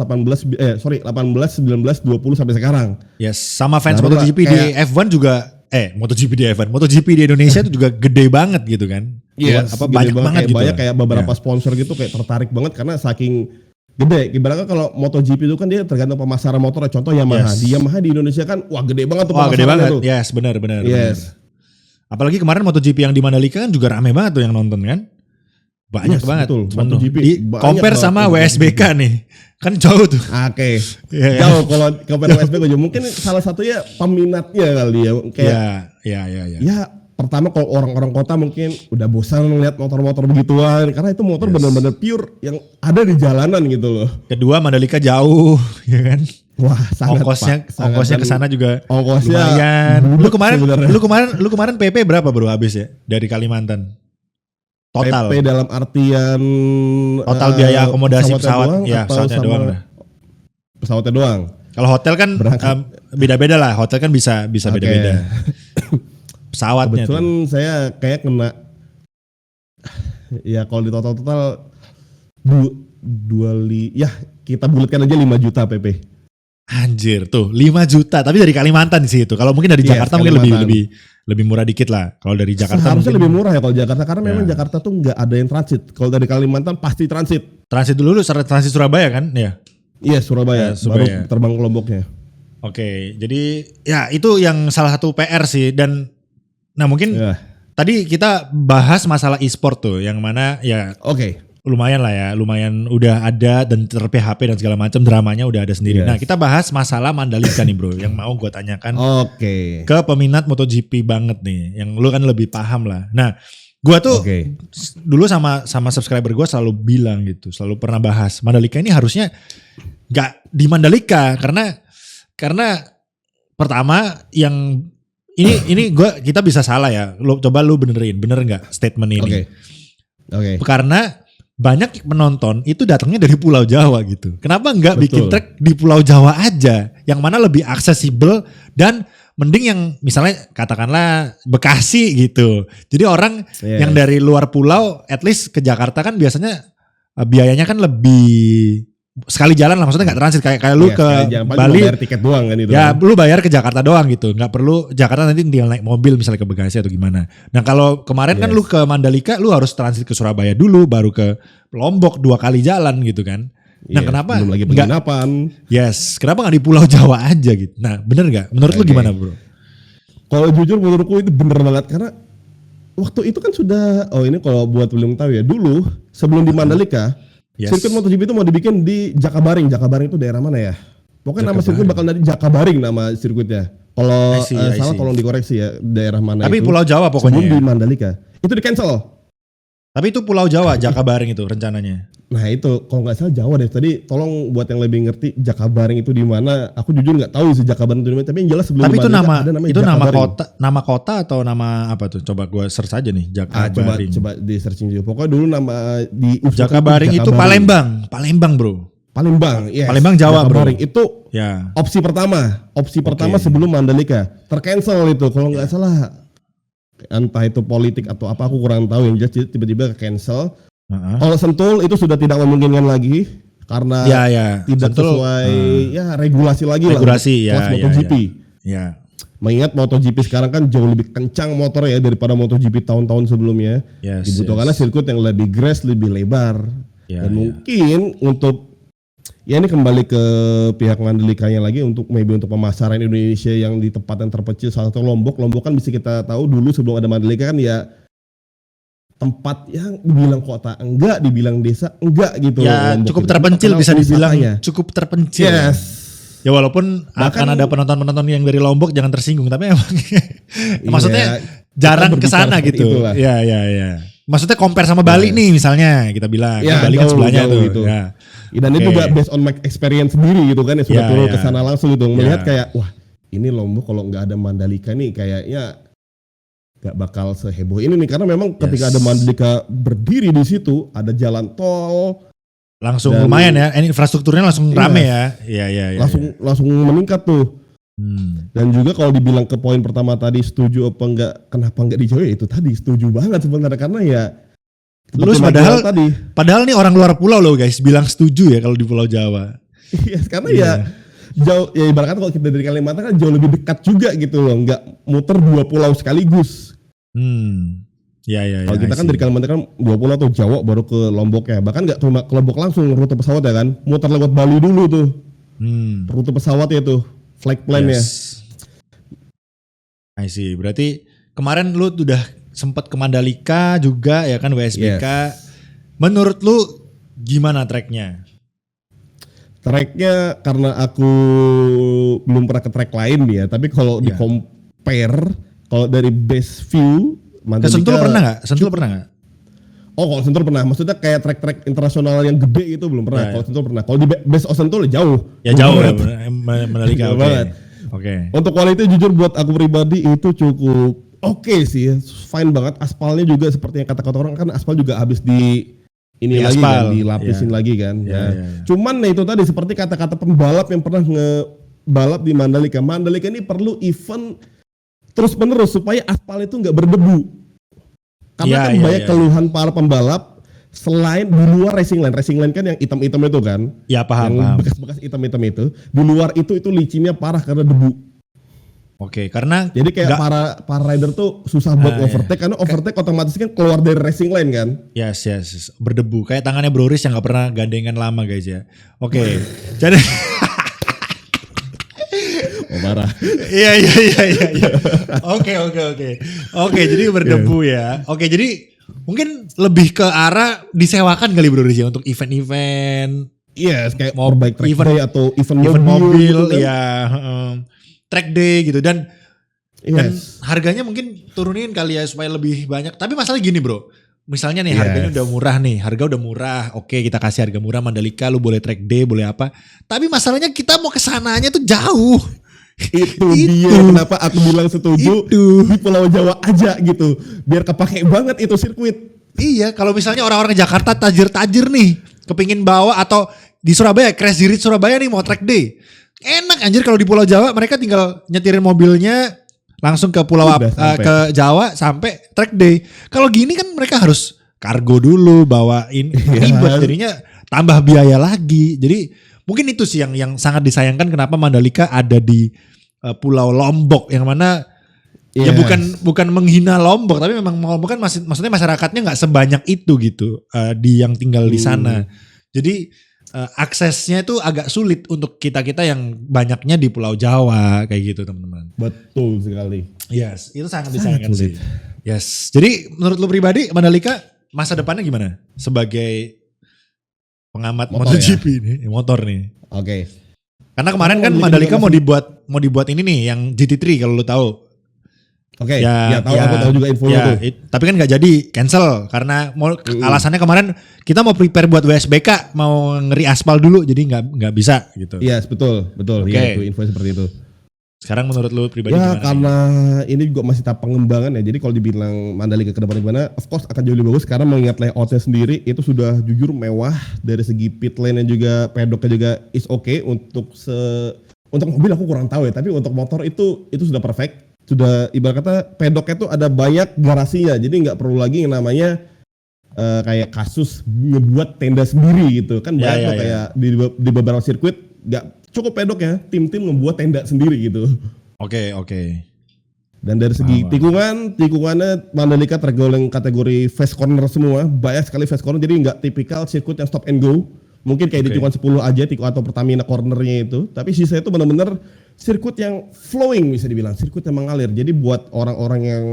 20 sampai sekarang. Yes, sama fans MotoGP di F1 juga MotoGP di F1, MotoGP di Indonesia itu juga gede banget gitu kan. Banyak banget gitu. Banyak kayak beberapa sponsor gitu kayak tertarik banget karena saking gede. Ibaratnya kalau MotoGP itu kan dia tergantung pemasaran motor. Contoh Yamaha. Di Yamaha di Indonesia kan gede banget tuh pemasarannya tuh. Yes, benar. Apalagi kemarin MotoGP yang di Mandalika kan juga rame banget tuh yang nonton kan. Banyak banget. MotoGP compare sama WSBK nih. Kan jauh tuh. Oke. Jauh kalau compare WSBK mungkin salah satunya peminatnya kali ya. Kayak Ya, pertama kalau orang-orang kota mungkin udah bosan ngeliat motor-motor begituan karena itu motor benar-benar pure yang ada di jalanan gitu loh. Kedua Mandalika jauh, ya kan? Wah, sangat ongkosnya ke sana juga lumayan. Lu kemarin PP berapa bro habis ya dari Kalimantan? Total. PP dalam artian total biaya akomodasi pesawatnya doang dah. Pesawatnya doang. Kalau hotel kan beda-beda lah. Hotel kan bisa beda-beda. Pesawatnya. Kebetulan saya kayak kena ya kalau di total kita bulatkan aja 5 juta PP. Anjir tuh 5 juta tapi dari Kalimantan sih itu. Kalau mungkin dari Jakarta mungkin lebih murah dikit lah. Kalau dari Jakarta harusnya lebih murah ya kalau Jakarta karena memang Jakarta tuh nggak ada yang transit. Kalau dari Kalimantan pasti transit. Transit dulu transit Surabaya kan ya? Iya Surabaya. Baru terbang ke Lomboknya. Oke, jadi ya itu yang salah satu PR sih dan mungkin tadi kita bahas masalah e-sport tuh yang mana ya lumayan lah ya, lumayan udah ada dan ter-PHP dan segala macam dramanya udah ada sendiri. Nah kita bahas masalah Mandalika nih bro, yang mau gue tanyakan ke peminat MotoGP banget nih, yang lu kan lebih paham lah. Nah gue tuh dulu sama subscriber gue selalu bilang gitu, selalu pernah bahas Mandalika ini harusnya gak di Mandalika karena pertama yang ini kita bisa salah ya, coba lu bener nggak statement ini? Karena banyak penonton itu datangnya dari Pulau Jawa gitu. Kenapa nggak bikin track di Pulau Jawa aja, yang mana lebih aksesibel dan mending yang misalnya katakanlah Bekasi gitu. Jadi orang yang dari luar pulau, at least ke Jakarta kan biasanya biayanya kan lebih sekali jalan lah, maksudnya nggak transit kayak lu ke Bali bayar tiket doang kan itu. Ya lu bayar ke Jakarta doang gitu, nggak perlu Jakarta nanti tinggal naik mobil misalnya ke Bekasi atau gimana. Nah kalau kemarin kan lu ke Mandalika lu harus transit ke Surabaya dulu baru ke Lombok 2 kali jalan gitu kan. Nah kenapa belum lagi penginapan. Kenapa nggak di Pulau Jawa aja gitu. Nah bener nggak menurut lu gimana bro? Kalau jujur menurutku itu bener banget karena waktu itu kan sudah ini kalau buat belum tahu ya, dulu sebelum di Mandalika sirkuit MotoGP itu mau dibikin di Jakabaring. Jakabaring itu daerah mana ya? Pokoknya nama sirkuit bakal dari Jakabaring nama sirkuitnya. Kalau salah tolong dikoreksi ya daerah mana. Tapi itu. Pulau Jawa pokoknya. Sebelum di Mandalika. Itu di cancel. Tapi itu Pulau Jawa, Jakabaring itu rencananya. Nah itu kalau nggak salah Jawa deh. Tadi tolong buat yang lebih ngerti Jakabaring itu di mana. Aku jujur nggak tahu sih Jakabaring itu di mana. Tapi yang jelas sebelum di Mandalika ada namanya Jakabaring. nama kota atau nama apa tuh? Coba gue search aja nih Jakabaring. Coba di searching juga. Pokoknya dulu nama di Jakabaring itu Palembang bro. Palembang, yes. Palembang Jawa, bro. Jakabaring. Itu Ya. opsi pertama sebelum Mandalika. Tercancel itu kalau nggak salah. Entah itu politik atau apa aku kurang tahu, yang jelas tiba-tiba cancel. Kalau Sentul itu sudah tidak memungkinkan lagi karena tidak Sentul, sesuai regulasi lagi regulasi, lah. MotoGP. Ya. Mengingat MotoGP sekarang kan jauh lebih kencang motor ya daripada MotoGP tahun-tahun sebelumnya. Dibutuhkannya sirkuit yang lebih grass, lebih lebar. Dan mungkin untuk ini kembali ke pihak Mandalikanya lagi untuk pemasaran Indonesia yang di tempat yang terpencil, salah satu Lombok. Lombok kan bisa kita tahu dulu sebelum ada Mandalika kan ya tempat yang dibilang kota enggak, dibilang desa enggak gitu. Ya Lombok cukup itu. terpencil bisa dibilang, wisatanya. cukup terpencil. Yes. Ya walaupun akan ada penonton-penonton yang dari Lombok, jangan tersinggung, tapi emang maksudnya jarang ke sana gitu. Ya. Maksudnya compare sama Bali nih misalnya kita bilang, Bali kan sebelahnya tuh. Gitu. Ya. Dan itu juga based on my experience sendiri gitu kan, ya sudah turun ke sana langsung gitu, melihat kayak wah ini Lombok kalau nggak ada Mandalika nih kayaknya nggak bakal seheboh ini nih, karena memang ketika ada Mandalika berdiri di situ, ada jalan tol. Langsung lumayan ya, infrastrukturnya langsung rame ya. Iya. Langsung meningkat tuh. Dan juga kalau dibilang ke poin pertama tadi setuju apa enggak, kenapa enggak dijawab, ya itu tadi setuju banget sebenarnya, karena ya terus padahal nih orang luar pulau loh guys bilang setuju ya kalau di Pulau Jawa. Iya, karena ya jauh ya, ibaratnya kalau kita dari Kalimantan kan jauh lebih dekat juga gitu loh, enggak muter 2 pulau sekaligus. Iya. Kalau kita kan dari Kalimantan kan 2 pulau tuh, Jawa baru ke Lombok ya. Bahkan enggak cuma ke Lombok langsung rute pesawat ya kan, muter lewat Bali dulu tuh. Rute pesawatnya tuh. Flight plan ya. I see. Berarti kemarin lu udah sempat ke Mandalika juga ya kan, WSBK. Menurut lu gimana tracknya? Tracknya karena aku belum pernah ke track lain ya. Tapi kalau di compare, kalau dari best view Mandalika. Ke Sentul pernah gak? Oh kalau Sentul pernah. Maksudnya kayak track-track internasional yang gede itu belum pernah. Kalau Sentul pernah. Kalau di base of Sentul jauh. Ya jauh ya Mandalika. Oke. Untuk quality jujur buat aku pribadi itu cukup oke sih. Fine banget. Aspalnya juga seperti yang kata-kata orang kan, aspal juga habis lagi kan, dilapisin lagi kan. Cuman itu tadi seperti kata-kata pembalap yang pernah ngebalap di Mandalika. Mandalika ini perlu event terus-menerus supaya aspal itu nggak berdebu. Karena banyak keluhan para pembalap selain di luar racing line kan yang hitam-hitam itu kan. Ya paham. Bekas-bekas hitam-hitam itu, di luar itu licinnya parah karena debu. Oke, karena jadi kayak para rider tuh susah buat overtake karena overtake otomatis kan keluar dari racing line kan. Yes. Berdebu. Kayak tangannya Bro Riz yang gak pernah gandengan lama guys ya. Oke. Jadi parah. Iya. Oke, jadi berdebu ya. Oke, jadi mungkin lebih ke arah disewakan kali Bro Riz ya untuk event-event. Iya, kayak mau bike track day atau event mobil gitu kan? Ya. Track day gitu dan harganya mungkin turunin kali ya supaya lebih banyak. Tapi masalah gini bro, misalnya nih harganya udah murah nih, harga udah murah, oke kita kasih harga murah Mandalika, lu boleh track day, boleh apa. Tapi masalahnya kita mau kesananya tuh jauh. Itu dia kenapa aku bilang setuju di Pulau Jawa aja gitu, biar kepake banget itu sirkuit. Iya, kalau misalnya orang-orang Jakarta tajir-tajir nih, kepingin bawa atau di Surabaya, Crazy Rich Surabaya nih mau track day. Enak anjir kalau di Pulau Jawa mereka tinggal nyetirin mobilnya langsung ke Pulau ke Jawa sampai track day. Kalau gini kan mereka harus kargo dulu, bawain ribet jadinya tambah biaya lagi. Jadi mungkin itu sih yang sangat disayangkan kenapa Mandalika ada di Pulau Lombok yang mana ya bukan menghina Lombok tapi memang Lombok kan maksudnya masyarakatnya nggak sebanyak itu gitu di yang tinggal di sana. Jadi aksesnya itu agak sulit untuk kita yang banyaknya di Pulau Jawa kayak gitu teman-teman. Betul sekali. Yes, itu sangat disayangkan sih. Yes. Jadi menurut lu pribadi Mandalika masa depannya gimana sebagai pengamat MotoGP ini, motor nih? Oke. Karena kemarin kan Mandalika mau dibuat ini nih yang GT3 kalau lu tahu. Oke, aku tahu juga infonya tuh. Tapi kan nggak jadi, cancel karena alasannya kemarin kita mau prepare buat WSBK, mau ngeri aspal dulu, jadi nggak bisa gitu. Yes, betul. Okay. Ya, itu info seperti itu. Sekarang menurut lu pribadi Ya gimana? karena ini juga masih tahap pengembangan ya. Jadi kalau dibilang Mandalika ke depan gimana, of course akan jauh lebih bagus karena mengingat layoutnya sendiri itu sudah jujur mewah dari segi pit lane-nya juga, paddocknya juga is okay untuk mobil aku kurang tahu ya, tapi untuk motor itu sudah perfect. Sudah ibarat kata paddocknya itu ada banyak garasinya, jadi nggak perlu lagi yang namanya kayak kasus ngebuat tenda sendiri gitu kan banyak tuh kayak di beberapa sirkuit nggak cukup pedok ya, tim-tim membuat tenda sendiri gitu. Oke. Dan dari segi tikungannya Mandalika tergolong kategori fast corner semua, banyak sekali fast corner, jadi nggak tipikal sirkuit yang stop and go. Mungkin kayak di tikungan 10 aja atau Pertamina cornernya itu, tapi sisa itu benar-benar sirkuit yang flowing bisa dibilang, sirkuit yang mengalir. Jadi buat orang-orang yang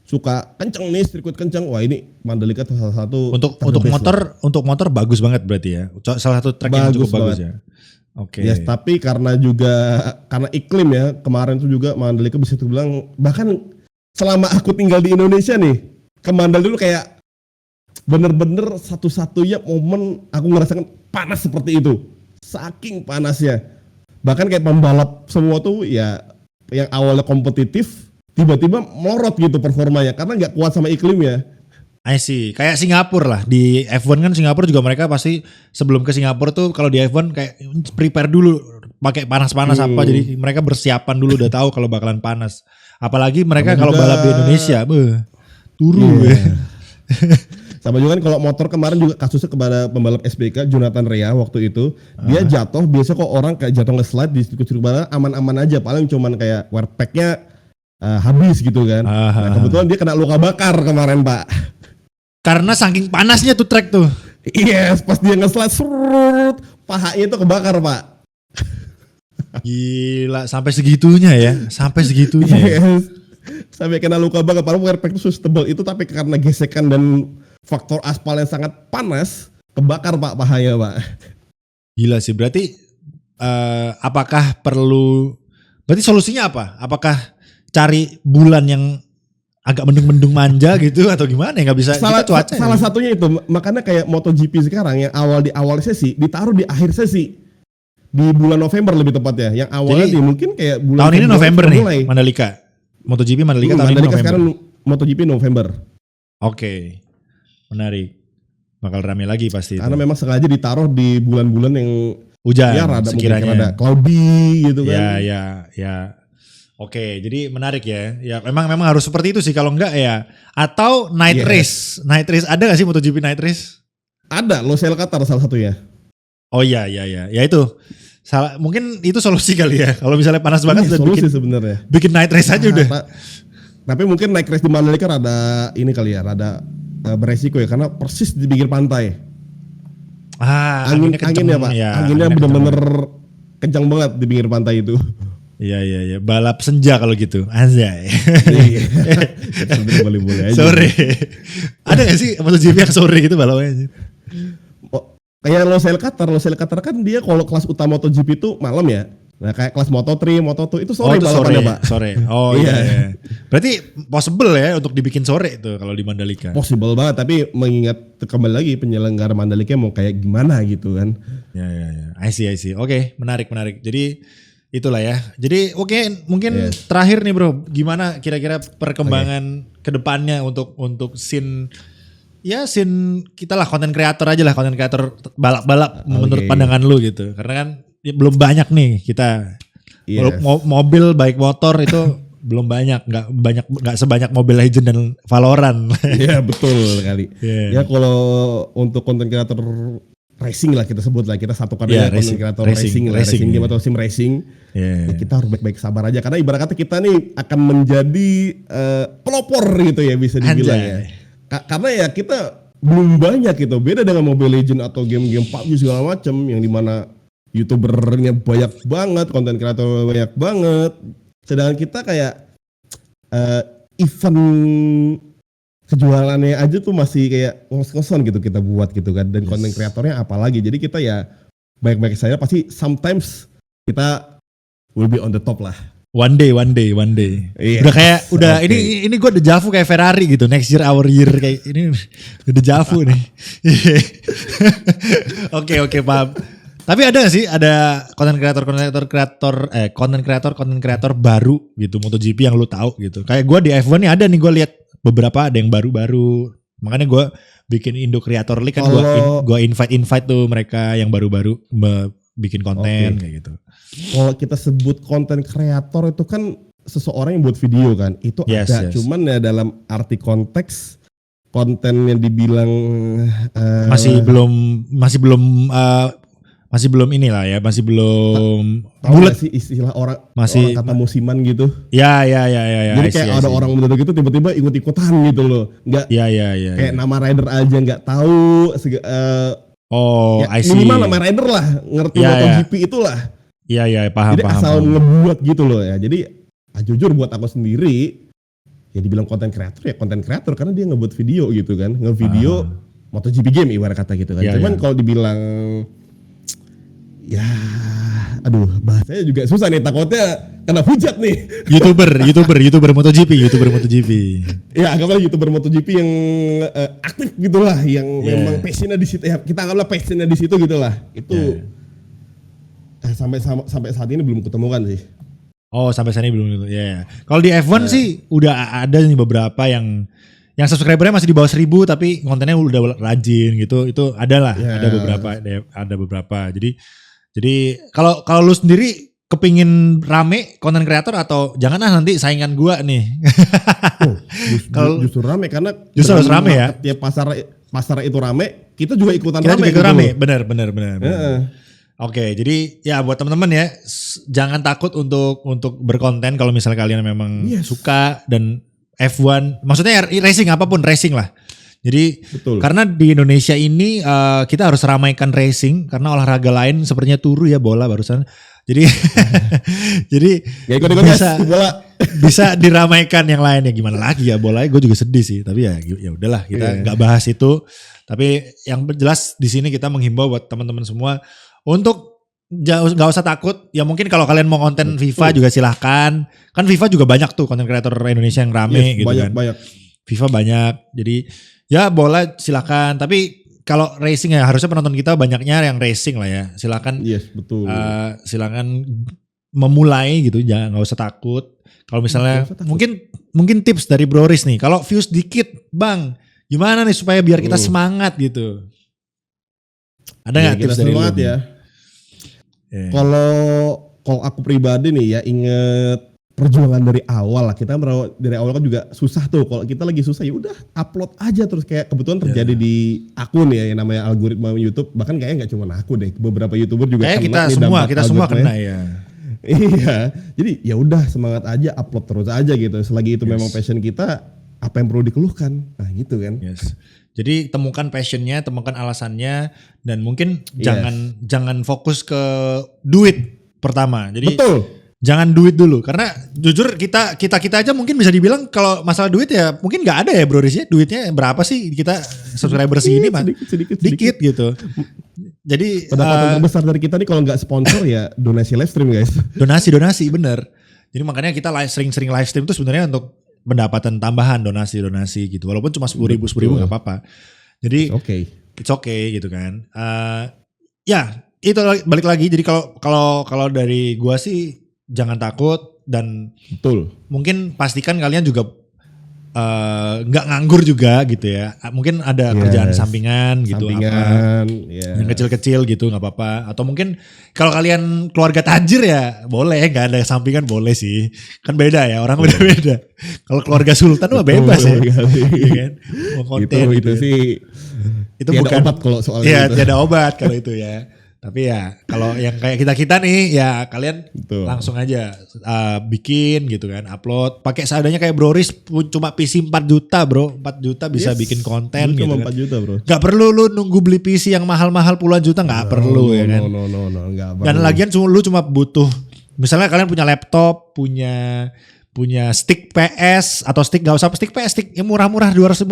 suka kenceng nih, sirkuit kenceng, wah ini Mandalika itu salah satu untuk motor bagus banget berarti ya. Salah satu track yang cukup bagus ya. Oke. Yes, tapi karena iklim ya, kemarin tuh juga Mandalika bisa dibilang, bahkan selama aku tinggal di Indonesia nih, ke Mandal dulu kayak bener-bener satu-satunya momen aku ngerasakan panas seperti itu. Saking panasnya. Bahkan kayak pembalap semua tuh ya yang awalnya kompetitif tiba-tiba melorot gitu performanya karena nggak kuat sama iklimnya. I see. Kayak Singapura lah. Di F1 kan Singapura juga mereka pasti sebelum ke Singapura tuh kalau di F1 kayak prepare dulu pakai panas-panas apa. Jadi mereka bersiapan dulu udah tahu kalau bakalan panas. Apalagi mereka kalau balap di Indonesia, turu ya. Sama juga kan kalau motor kemarin juga kasusnya kepada pembalap SBK Jonathan Rea waktu itu. Dia jatuh, biasa kok orang kayak jatuh nge-slide di sirkuit balap aman-aman aja. Paling cuman kayak wear pack-nya habis gitu kan. Nah, kebetulan dia kena luka bakar kemarin Pak. Karena saking panasnya tuh track tuh. Yes, pas dia nge-slide, pahanya itu kebakar Pak. Gila, sampai segitunya ya. Sampai segitunya ya. Yes. Sampai kena luka bakar, padahal wear pack itu tebal itu, tapi karena gesekan dan faktor aspal yang sangat panas, kebakar Pak pahanya Pak. Gila sih, berarti apakah berarti solusinya apa? Apakah cari bulan yang agak mendung-mendung manja gitu atau gimana ya, nggak bisa cuaca salah satunya itu, makanya kayak MotoGP sekarang yang di awal sesi ditaruh di akhir sesi di bulan November lebih tepatnya, yang awalnya di mungkin kayak bulan tahun ini November nih mulai. Mandalika MotoGP tahun ini November. Sekarang MotoGP November. Oke. Menarik, bakal rame lagi pasti karena itu. memang sengaja ditaruh di bulan-bulan yang hujan ya rada sekiranya ada cloudy gitu kan. Ya. Oke, jadi menarik ya. Ya memang harus seperti itu sih, kalau enggak ya. Atau night race. Night race ada gak sih MotoGP night race? Ada, Losail Qatar salah satunya. Oh iya. Ya itu. Mungkin itu solusi kali ya. Kalau misalnya panas banget solusi sebenarnya. Bikin night race aja udah. Tapi mungkin night race di Mandalika rada ini kali ya, rada beresiko ya karena persis di pinggir pantai. Anginnya Pak. Ya, anginnya benar-benar kencang banget di pinggir pantai itu. Iya. Balap senja kalau gitu. Anjay. Boleh-boleh aja. Sore. Ada gak sih MotoGP yang sore gitu balapnya? Kayak Losail Qatar kan dia kalau kelas utama MotoGP itu malam ya. Nah kayak kelas Moto3, Moto2 itu sore balapannya Pak. Sore. Oh iya. Berarti possible ya untuk dibikin sore itu kalau di Mandalika. Possible banget, tapi mengingat kembali lagi penyelenggara Mandalika mau kayak gimana gitu kan. Ya. I see. Oke, menarik. Jadi itulah ya. Jadi mungkin terakhir nih bro, gimana kira-kira perkembangan kedepannya untuk scene kita lah, konten kreator aja lah, konten kreator balap-balap menurut pandangan lu gitu. Karena kan belum banyak nih kita. Mobil baik motor itu belum banyak, nggak sebanyak Mobile Legends dan Valorant. Iya betul kali. Ya kalau untuk konten kreator racing lah kita sebut lah, kita satukan aja konten kreator racing game atau sim racing. Ya, kita harus baik-baik sabar aja karena ibarat kata kita nih akan menjadi pelopor gitu ya bisa dibilang ya. Karena ya kita belum banyak gitu, beda dengan Mobile Legends atau game-game PUBG segala macam yang dimana YouTubernya banyak banget, konten kreator banyak banget. Sedangkan kita kayak event kejualannya aja tuh masih kayak ngos-ngosan gitu kita buat gitu kan. Dan konten kreatornya apalagi. Jadi kita ya baik-baik saja, pasti sometimes kita will be on the top lah. One day. Yes. Udah ini gue udah Javu kayak Ferrari gitu. Next year our year kayak ini udah Javu nih. Oke, paham. Tapi ada gak sih ada konten kreator baru gitu MotoGP yang lu tahu gitu. Kayak gue di F1 nih ada nih, gue lihat beberapa ada yang baru-baru. Makanya gue bikin Indo Creator League kan, gue invite tuh mereka yang baru-baru bikin konten kayak gitu. Kalau kita sebut konten kreator itu kan seseorang yang buat video kan, itu ada. Cuman ya dalam arti konteks konten yang dibilang masih belum inilah ya, masih belum bulat sih istilah orang kata musiman gitu. Ya. Jadi kayak ada orang bener gitu tiba-tiba ikut-ikutan gitu loh. Enggak. Kayak nama rider aja enggak tahu. I see. Minimal nama rider lah, ngerti MotoGP itulah. Iya, paham. Jadi asal ngebuat gitu loh ya. Jadi jujur buat aku sendiri, ya dibilang konten kreator ya konten kreator karena dia ngebuat video gitu kan, ngevideo MotoGP game ibarat kata gitu kan. Cuman kalau dibilang ya, bahasanya juga susah nih, takutnya kena hujat nih. YouTuber MotoGP. Ya, anggaplah YouTuber MotoGP yang aktif gitulah, yang memang passionnya di situ. Ya, kita anggaplah passionnya di situ gitulah. Itu sampai saat ini belum ketemukan sih. Oh, sampai saat ini belum gitu. Ya. Kalau di F1 sih udah ada nih beberapa yang subscribernya masih di bawah 1000 tapi kontennya udah rajin gitu. Itu ada lah, ada beberapa. Jadi kalau lu sendiri kepingin rame konten kreator atau janganlah nanti saingan gua nih. Justru rame karena justru harus rame ya. Tiap pasar itu rame, kita juga ikutan kita rame. Kita juga rame, benar. Oke, jadi ya buat teman-teman ya, jangan takut untuk berkonten kalau misalnya kalian memang suka dan F1, maksudnya racing apapun racing lah. Jadi karena di Indonesia ini kita harus ramaikan racing karena olahraga lain sepertinya turu ya, bola barusan. Jadi bisa diramaikan yang lain ya, gimana lagi ya, bola gue juga sedih sih, tapi ya udahlah kita nggak bahas itu. Tapi yang jelas di sini kita menghimbau buat teman-teman semua untuk nggak usah takut. Ya mungkin kalau kalian mau konten FIFA juga silahkan. Kan FIFA juga banyak tuh konten kreator Indonesia yang rame gitu kan. Banyak. FIFA banyak. Jadi ya bola silahkan. Tapi kalau racing ya harusnya penonton kita banyaknya yang racing lah ya. Silahkan. Yes, betul. Silahkan memulai gitu. Jangan, nggak usah takut. Kalau misalnya mungkin tips dari Bro Riz nih. Kalau views dikit, Bang, gimana nih supaya biar kita semangat gitu? Ada nggak tips dari lu? Ya. Kalau aku pribadi nih ya, inget perjuangan dari awal lah. Kita dari awal kan juga susah tuh. Kalau kita lagi susah ya udah upload aja terus, kayak kebetulan terjadi di akun ya yang namanya algoritma YouTube. Bahkan kayaknya nggak cuma aku deh, beberapa YouTuber juga kena. Kita semua kena ya. Iya. Jadi ya udah semangat aja, upload terus aja gitu. Selagi itu memang passion kita, apa yang perlu dikeluhkan? Nah gitu kan. Yes. Jadi temukan passionnya, temukan alasannya, dan mungkin jangan fokus ke duit pertama. Jadi jangan duit dulu, karena jujur kita aja mungkin bisa dibilang kalau masalah duit ya mungkin nggak ada ya Bro Riz ya. Duitnya berapa sih kita subscriber segini mah? Sedikit gitu. Jadi pendapatan terbesar dari kita nih kalau nggak sponsor ya donasi live stream guys. Donasi bener. Jadi makanya kita sering-sering live stream itu sebenarnya untuk pendapatan tambahan, donasi gitu, walaupun cuma 10.000 nggak apa-apa. Jadi it's okay gitu kan. Ya itu balik lagi. Jadi kalau dari gua sih jangan takut, dan mungkin pastikan kalian juga nggak nganggur juga gitu ya. Mungkin ada kerjaan sampingan gitu, yang kecil-kecil gitu nggak apa-apa. Atau mungkin kalau kalian keluarga tajir ya boleh, nggak ada sampingan boleh sih. Kan beda ya, orang beda-beda. Kalau keluarga sultan mah bebas ya. Gitu kan? Mau konten itu sih. Itu bukan obat kalau soal itu. Tiada obat kalau itu ya. Tapi ya kalau yang kayak kita nih ya kalian langsung aja bikin gitu kan, upload. Pakai seadanya kayak Bro Riz, cuma PC 4 juta bro, 4 juta bisa bikin konten gitu kan. 4 juta bro. Gak perlu lu nunggu beli PC yang mahal-mahal puluhan juta, gak perlu ya kan. Gak perlu. Dan lagian lu cuma butuh, misalnya kalian punya laptop, punya stick PS atau stick, gak usah stick PS, stick yang murah-murah 250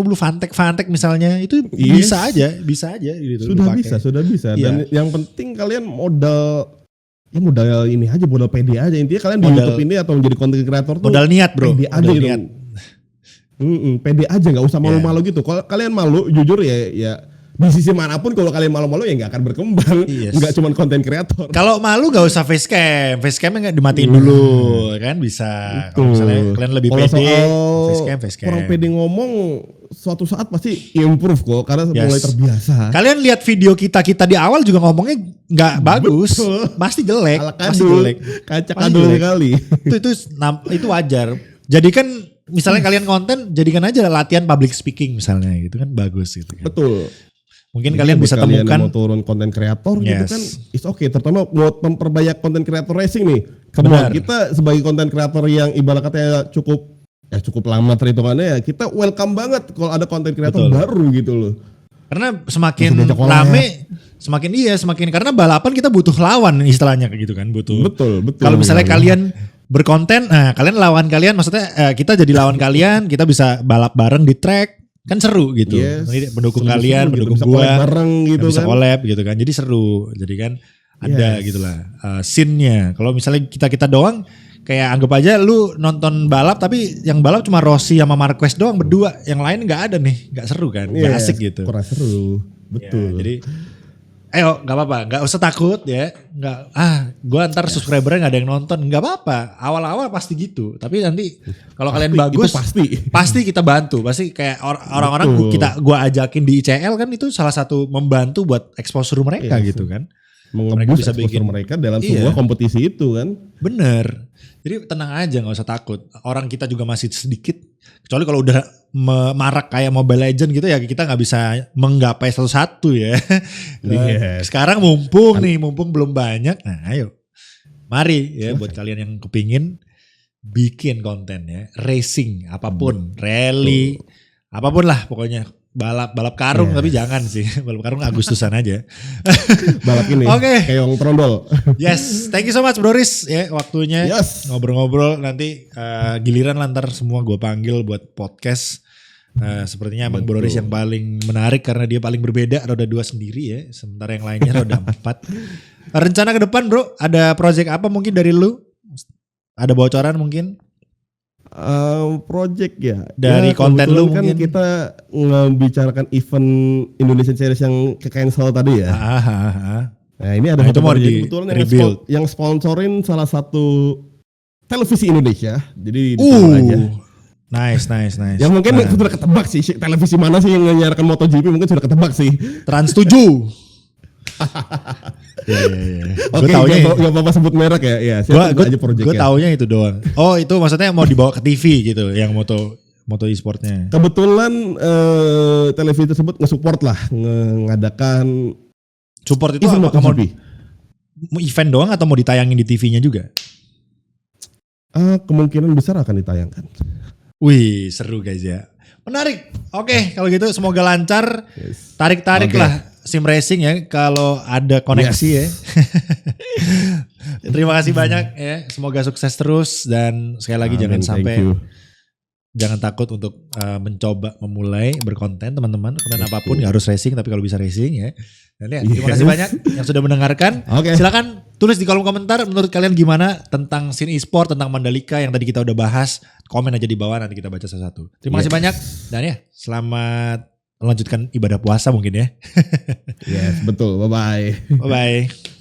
Fantek misalnya, itu bisa aja gitu. Sudah bisa. Dan yang penting kalian modal ini aja, modal pede aja. Intinya kalian di YouTube ini atau menjadi content creator tuh modal niat bro. Pede aja gitu. Pede aja, nggak usah malu-malu gitu. Kalau kalian malu, jujur ya di sisi manapun kalau kalian malu-malu ya nggak akan berkembang. Yes. Nggak cuma konten kreator. Kalau malu gak usah facecamnya nggak dimatiin dulu kan bisa. Kalau misalnya kalian lebih Kalau pede, soal facecam. orang pede ngomong suatu saat pasti improve kok karena mulai terbiasa. Kalian lihat video kita di awal juga ngomongnya nggak bagus, pasti jelek, pasti jelek, Kacak-kadul sekali. Itu wajar. Jadi kan misalnya kalian konten, jadikan aja latihan public speaking misalnya gitu kan bagus gitu kan. Betul. Mungkin Jadi kalian bisa kalian temukan mau turun konten kreator gitu Yes. kan, it's okay. Terutama buat memperbanyak konten kreator racing nih. Benar. Kita sebagai konten kreator yang ibarat katanya cukup lama terhitungannya ya, kita welcome banget kalau ada konten kreator Betul. baru gitu loh. karena semakin Masih diajak collab. rame, semakin karena balapan kita butuh lawan istilahnya kayak gitu kan, butuh. Betul. Kalau misalnya kalian berkonten, kalian lawan kalian, maksudnya kita jadi lawan kalian, kita bisa balap bareng di track, kan seru gitu. Yes. Jadi mendukung Seru-seru kalian, gitu, mendukung bisa collab gua, bareng gitu bisa kan. collab gitu kan. Jadi seru. Jadi kan ada Yes. gitulah scene-nya. Kalau misalnya kita doang, kayak anggap aja lu nonton balap tapi yang balap cuma Rossi sama Marquez doang berdua, yang lain nggak ada nih, nggak seru kan, nggak Yes, asik gitu. kurang seru. Ya, Betul. jadi ayo nggak apa-apa, nggak usah takut ya, nggak gua ntar subscribernya nggak ada yang nonton, nggak apa-apa, awal-awal pasti gitu, tapi nanti kalau kalian bagus itu pasti. pasti kita bantu, pasti kayak orang-orang Betul. gua ajakin di ICL kan, itu salah satu membantu buat exposure mereka Yes. gitu kan. Mengebus bisa exposure bikin- mereka dalam Iya. sebuah kompetisi itu kan. Bener. Jadi tenang aja, nggak usah takut. Orang kita juga masih sedikit. Kecuali kalau udah marak kayak Mobile Legend gitu ya, kita nggak bisa menggapai satu-satu ya. Yes. Sekarang mumpung belum banyak. Nah ayo. Mari ya buat kalian yang kepingin bikin konten ya. Racing apapun. Rally. Apapun lah pokoknya. Balap karung, tapi jangan sih. Balap karung Agustusan aja. Balap ini Oke. keong trondol. Yes, thank you so much Bro Riz ya waktunya Yes. ngobrol-ngobrol, nanti giliran lantar semua gue panggil buat podcast. Sepertinya emang Bro Riz yang paling menarik karena dia paling berbeda, roda 2 sendiri ya, sementara yang lainnya roda 4. Rencana ke depan Bro, ada project apa mungkin dari lu? Ada bocoran mungkin? Project ya. Dari konten kebetulan lu kan mungkin. kita ngebicarakan event Indonesian Series yang ke cancel tadi ya. Nah ini ada Nah, itu satu mau project di kebetulan rebuild. yang sponsorin salah satu televisi Indonesia. Jadi ditunggu aja. Nice. Yang mungkin Nah, sudah ketebak sih televisi mana sih yang menyiarkan MotoGP, mungkin sudah ketebak sih. Trans 7. Iya. Oke, gak apa-apa sebut merek ya. Ya, saya tunggu aja projectnya. Gue taunya itu doang. Oh itu maksudnya mau dibawa ke TV gitu, yang moto e-sportnya. Kebetulan televisi tersebut nge-support lah, ngadakan Support itu event apakah mau MotoGP. event doang atau mau ditayangin di TV-nya juga? Kemungkinan besar akan ditayangkan. Wih seru guys ya. Menarik. Oke kalau gitu semoga lancar. Yes. Tarik-tarik Oke. lah sim racing ya kalau ada koneksi ya. Terima kasih banyak ya. Semoga sukses terus dan sekali lagi jangan Amin, sampai thank you. jangan takut untuk mencoba memulai berkonten teman-teman. Konten apapun nggak harus racing tapi kalau bisa racing ya. Dan ya terima kasih banyak yang sudah mendengarkan. Oke. Silakan tulis di kolom komentar menurut kalian gimana tentang scene e-sport, tentang Mandalika yang tadi kita udah bahas. Komen aja di bawah nanti kita baca satu-satu. Terima kasih banyak dan ya selamat melanjutkan ibadah puasa mungkin ya. Yes, betul. Bye-bye. Bye bye.